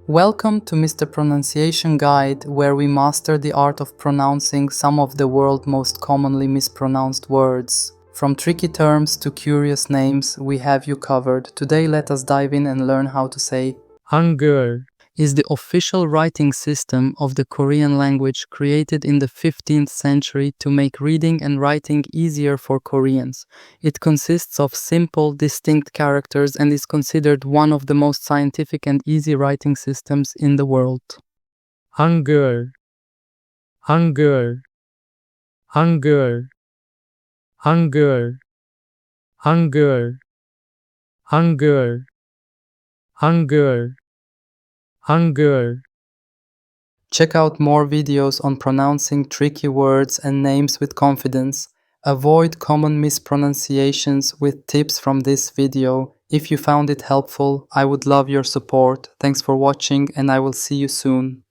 Welcome to Mr. Pronunciation Guide, where we master the art of pronouncing some of the world's most commonly mispronounced words. From tricky terms to curious names, we have you covered. Today let us dive in and learn how to say Hangeul is the official writing system of the Korean language created in the 15th century to make reading and writing easier for Koreans. It consists of simple, distinct characters and is considered one of the most scientific and easy writing systems in the world. Hangeul, Hangeul, Hangeul, Hangeul, Hangeul, Hangeul, Hangeul. Hangeul. Check out more videos on pronouncing tricky words and names with confidence. Avoid common mispronunciations with tips from this video. If you found it helpful, I would love your support. Thanks for watching and I will see you soon.